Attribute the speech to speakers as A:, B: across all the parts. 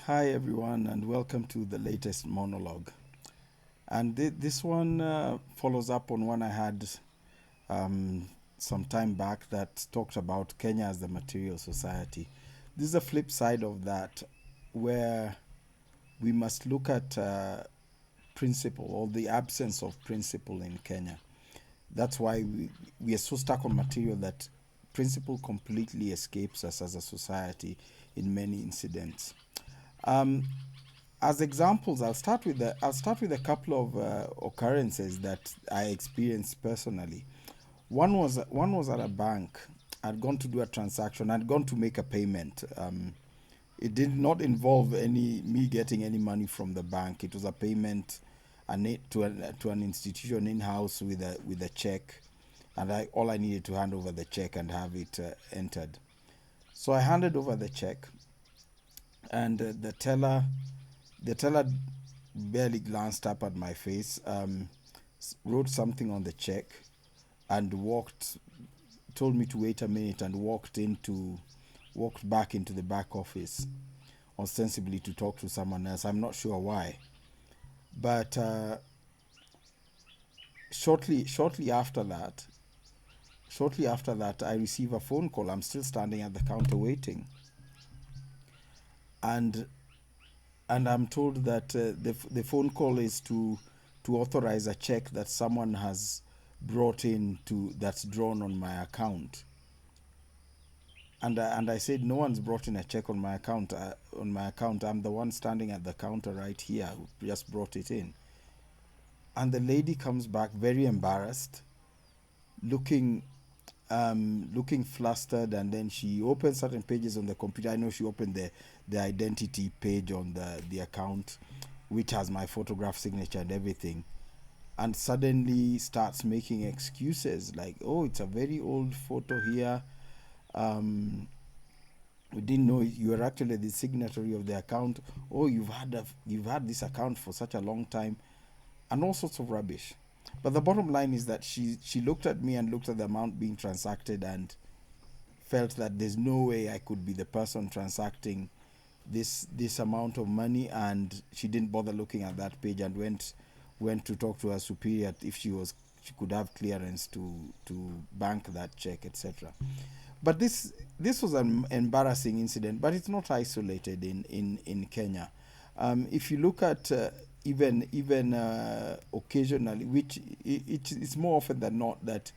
A: Hi, everyone, and welcome to the latest monologue. And this one follows up on one I had um, some time back that talked about Kenya as the material society. This is a flip side of that, where we must look at principle or the absence of principle in Kenya. That's why we are so stuck on material that principle completely escapes us as a society in many incidents. Um, as examples, I'll start with a couple of occurrences that I experienced personally. One was at a bank. I'd gone to do a transaction. I'd gone to make a payment. It did not involve any me getting any money from the bank. It was a payment to an institution in house with a check, and all I needed to hand over the check and have it entered. So I handed over the check, and the teller barely glanced up at my face, wrote something on the check, and told me to wait a minute, and walked back into the back office, ostensibly to talk to someone else. I'm not sure why, but shortly after that, I receive a phone call. I'm still standing at the counter waiting, and I'm told that the phone call is to authorize a check that someone has brought in to that's drawn on my account. And I said, no one's brought in a check on my account. I'm the one standing at the counter right here who just brought it in. And the lady comes back very embarrassed, looking looking flustered, and then she opened certain pages on the computer. I know she opened the identity page on the account, which has my photograph, signature, and everything, and suddenly starts making excuses like, oh, it's a very old photo here. um we didn't know you were actually the signatory of the account. Oh, you've had this account for such a long time, and all sorts of rubbish. But the bottom line is that she looked at me and looked at the amount being transacted and felt that there's no way I could be the person transacting this amount of money, and she didn't bother looking at that page, and went to talk to her superior if she could have clearance to bank that check, etc. But this was an embarrassing incident, but it's not isolated in Kenya. If you look at even occasionally, which it's more often than not that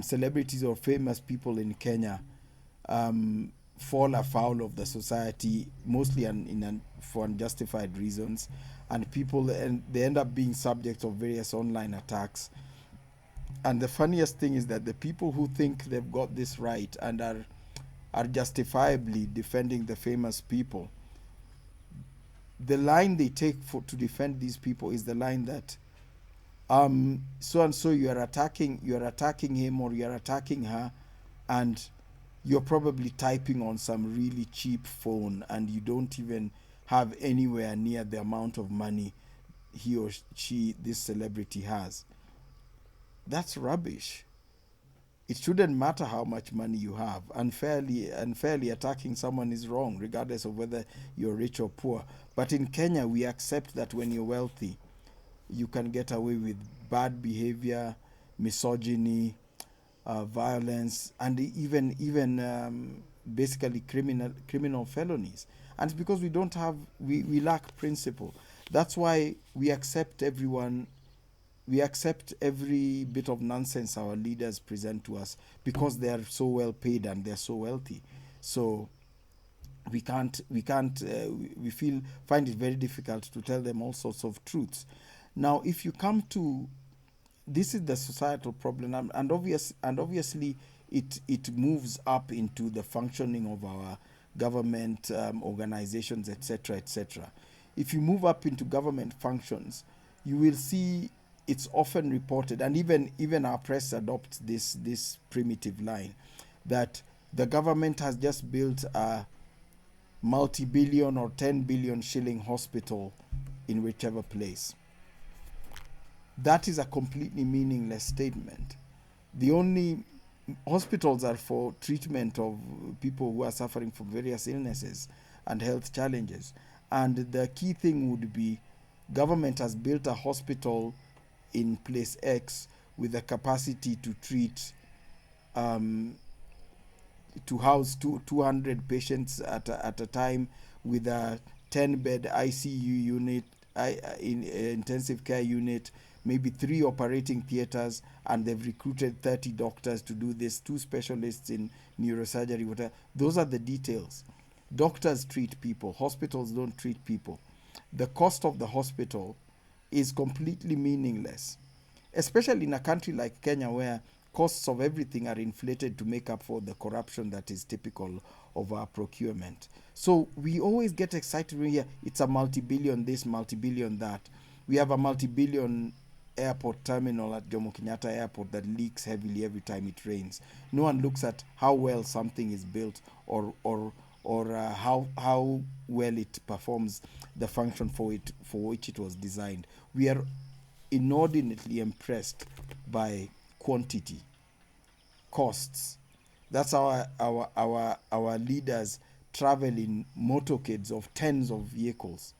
A: celebrities or famous people in Kenya fall afoul of the society, mostly for unjustified reasons, and they end up being subjects of various online attacks. And the funniest thing is that the people who think they've got this right and are justifiably defending the famous people, the line they take to defend these people is the line that so and so, you are attacking him or you are attacking her, and you're probably typing on some really cheap phone, and you don't even have anywhere near the amount of money he or she, this celebrity, has. That's rubbish. It shouldn't matter how much money you have. Unfairly attacking someone is wrong, regardless of whether you're rich or poor. But in Kenya, we accept that when you're wealthy, you can get away with bad behavior, misogyny, violence, and even basically criminal felonies. And it's because we lack principle. That's why we accept every bit of nonsense our leaders present to us, because they are so well paid and they're so wealthy. So we find it very difficult to tell them all sorts of truths. Now, if you come to this is the societal problem, and obviously it moves up into the functioning of our government organizations, etc., etc. If you move up into government functions, you will see it's often reported, and even our press adopts this primitive line, that the government has just built a multi-billion or 10 billion shilling hospital in whichever place. That is a completely meaningless statement. The only hospitals are for treatment of people who are suffering from various illnesses and health challenges. And the key thing would be government has built a hospital in place X with the capacity to treat to house 200 patients at a time, with a 10-bed ICU unit, intensive care unit, maybe 3 operating theaters, and they've recruited 30 doctors to do this, 2 specialists in neurosurgery, whatever. Those are the details. Doctors treat people, hospitals don't treat people. The cost of the hospital is completely meaningless, especially in a country like Kenya, where costs of everything are inflated to make up for the corruption that is typical of our procurement. So we always get excited when we hear it's a multi-billion this, multi-billion that. We have a multi-billion airport terminal at Jomo Kenyatta Airport that leaks heavily every time it rains. No one looks at how well something is built, or how well it performs the function for which it was designed. We are inordinately impressed by quantity, costs. That's our leaders travel in motorcades of tens of vehicles,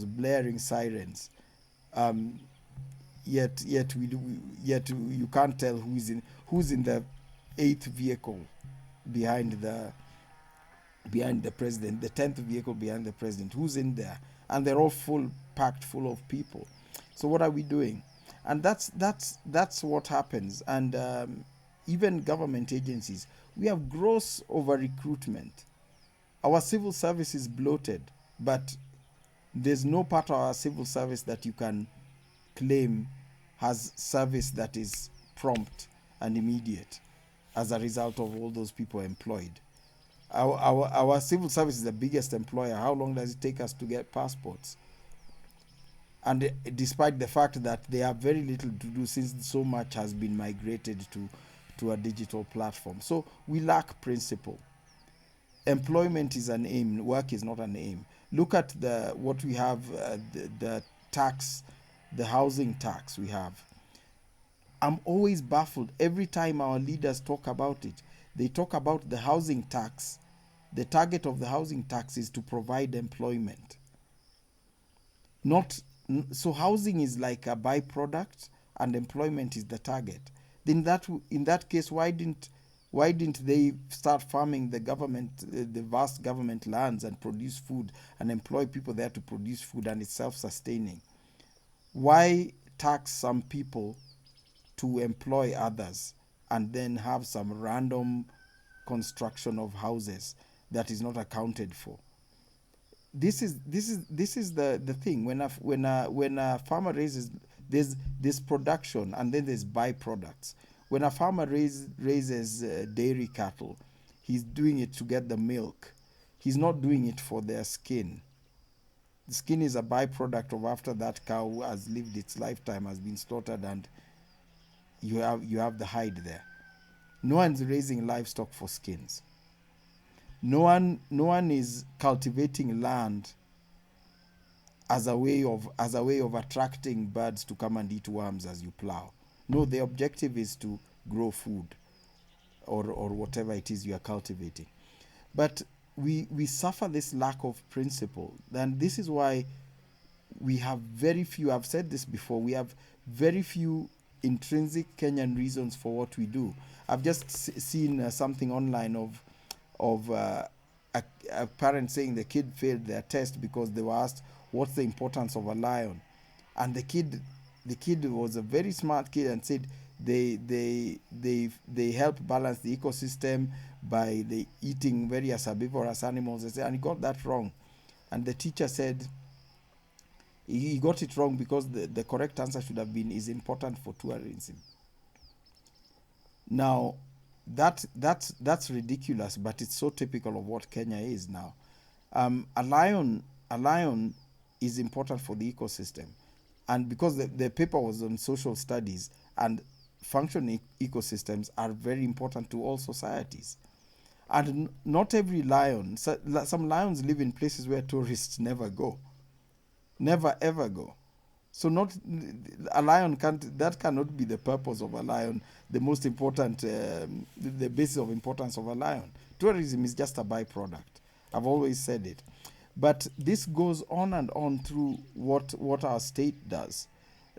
A: blaring sirens. Yet you can't tell who's in the 8th vehicle behind the president, the 10th vehicle behind the president. Who's in there? And they're all packed full of people. So what are we doing? And that's what happens. And even government agencies, we have gross over recruitment. Our civil service is bloated, but there's no part of our civil service that you can claim has service that is prompt and immediate as a result of all those people employed. Our civil service is the biggest employer. How long does it take us to get passports? And despite the fact that they have very little to do, since so much has been migrated to a digital platform. So we lack principle. Employment is an aim, work is not an aim. Look at what we have, the tax, the housing tax we have. I'm always baffled every time our leaders talk about it. They talk about the housing tax. The target of the housing tax is to provide employment. So housing is like a byproduct and employment is the target. Then in that case, why didn't they start farming the vast government lands and produce food and employ people there to produce food, and it's self-sustaining? Why tax some people to employ others and then have some random construction of houses that is not accounted for? This is the thing. When a farmer raises, there's production and then there's byproducts. When a farmer raises dairy cattle, he's doing it to get the milk. He's not doing it for their skin. The skin is a byproduct of after that cow has lived its lifetime, has been slaughtered, and you have the hide there. No one's raising livestock for skins. No one is cultivating land as a way of attracting birds to come and eat worms as you plow. No, the objective is to grow food or whatever it is you are cultivating. But we suffer this lack of principle. And this is why we have very few, I've said this before, we have very few intrinsic Kenyan reasons for what we do. I've just seen something online of a parent saying the kid failed their test because they were asked what's the importance of a lion, and the kid was a very smart kid and said they help balance the ecosystem by eating various herbivorous animals, and he got that wrong. And the teacher said he got it wrong because the correct answer should have been is important for tourism. Now that's ridiculous, but it's so typical of what Kenya is now. A lion is important for the ecosystem, and because the paper was on social studies, and functioning ecosystems are very important to all societies. And not every lion, some lions live in places where tourists never ever go. So not a lion cannot be the purpose of a lion, the most important, the basis of importance of a lion. Tourism is just a byproduct. I've always said it. But this goes on and on through what our state does.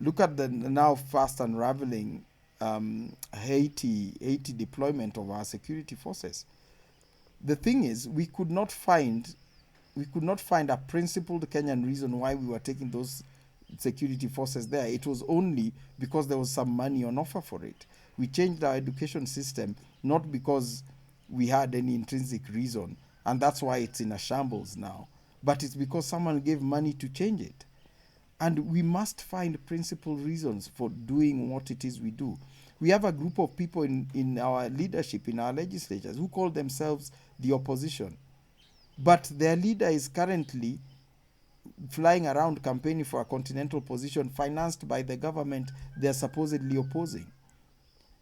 A: Look at the now fast unraveling Haiti deployment of our security forces. The thing is, we could not find a principled Kenyan reason why we were taking those security forces there. It was only because there was some money on offer for it. We changed our education system not because we had any intrinsic reason, and that's why it's in a shambles now, but it's because someone gave money to change it. And we must find principled reasons for doing what it is we do. We have a group of people in our leadership, in our legislatures, who call themselves the opposition. But their leader is currently flying around campaigning for a continental position financed by the government they're supposedly opposing.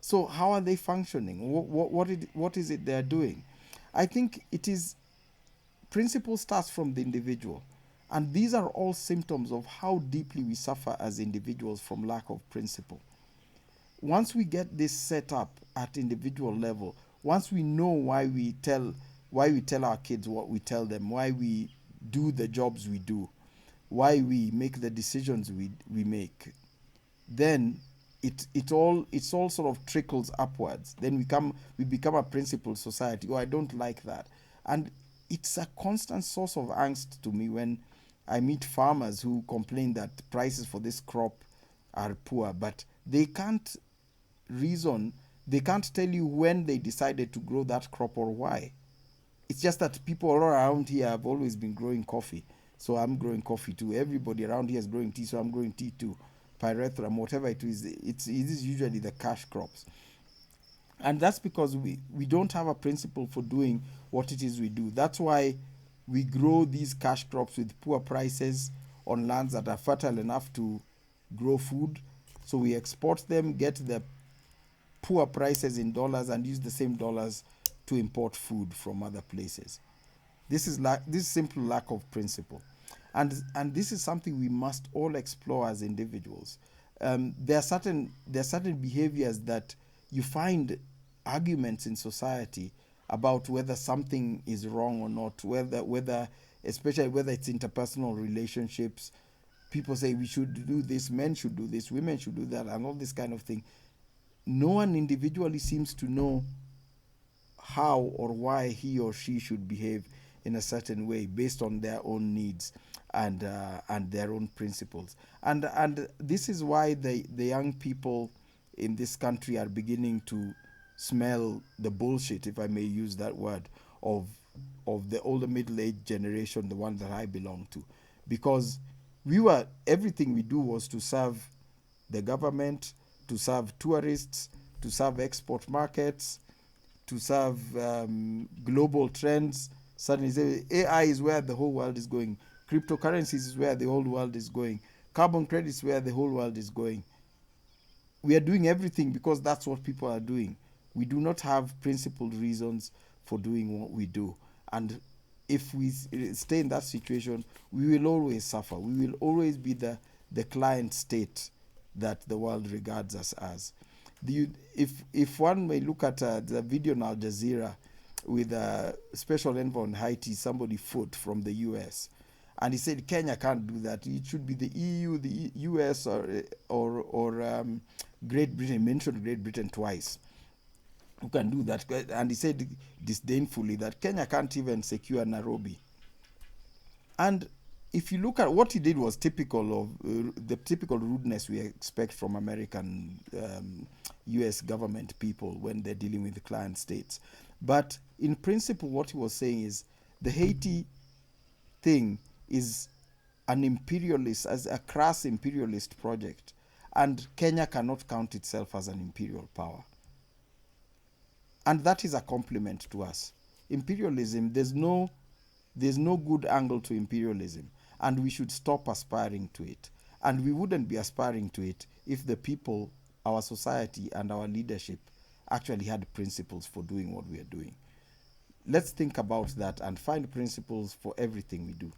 A: So how are they functioning? What is it they're doing? I think it is principle starts from the individual. And these are all symptoms of how deeply we suffer as individuals from lack of principle. Once we get this set up at individual level, once we know why we tell our kids what we tell them, why we do the jobs we do, why we make the decisions we make, then it's all sort of trickles upwards. Then we become a principled society. Oh, I don't like that. And it's a constant source of angst to me when I meet farmers who complain that prices for this crop are poor, but reason they can't tell you when they decided to grow that crop or why. It's just that people all around here have always been growing coffee, so I'm growing coffee too. Everybody around here is growing tea, so I'm growing tea too. Pyrethrum, whatever it is, it is usually the cash crops. And that's because we don't have a principle for doing what it is we do. That's why we grow these cash crops with poor prices on lands that are fertile enough to grow food. So we export them, get the poor prices in dollars, and use the same dollars to import food from other places. This is simple lack of principle, and this is something we must all explore as individuals. There are certain behaviors that you find arguments in society about whether something is wrong or not, whether especially whether it's interpersonal relationships. People say we should do this, men should do this, women should do that, and all this kind of thing. No one individually seems to know how or why he or she should behave in a certain way based on their own needs and their own principles. And this is why the young people in this country are beginning to smell the bullshit, if I may use that word, of the older middle-aged generation, the one that I belong to, because everything we do was to serve the government, to serve tourists, to serve export markets, to serve global trends. Suddenly, say AI is where the whole world is going. Cryptocurrencies is where the whole world is going. Carbon credits where the whole world is going. We are doing everything because that's what people are doing. We do not have principled reasons for doing what we do. And if we stay in that situation, we will always suffer. We will always be the client state that the world regards us as. If one may look at the video on Al Jazeera with a special envoy on Haiti, somebody foot from the US, and he said Kenya can't do that. It should be the EU, the US, or Great Britain. He mentioned Great Britain twice, who can do that. And he said disdainfully that Kenya can't even secure Nairobi. And if you look at what he did, was typical of the typical rudeness we expect from American US government people when they're dealing with the client states. But in principle, what he was saying is the Haiti thing is an imperialist, as a crass imperialist project, and Kenya cannot count itself as an imperial power. And that is a compliment to us. Imperialism, there's no good angle to imperialism, and we should stop aspiring to it. And we wouldn't be aspiring to it if the people, our society, and our leadership actually had principles for doing what we are doing. Let's think about that and find principles for everything we do.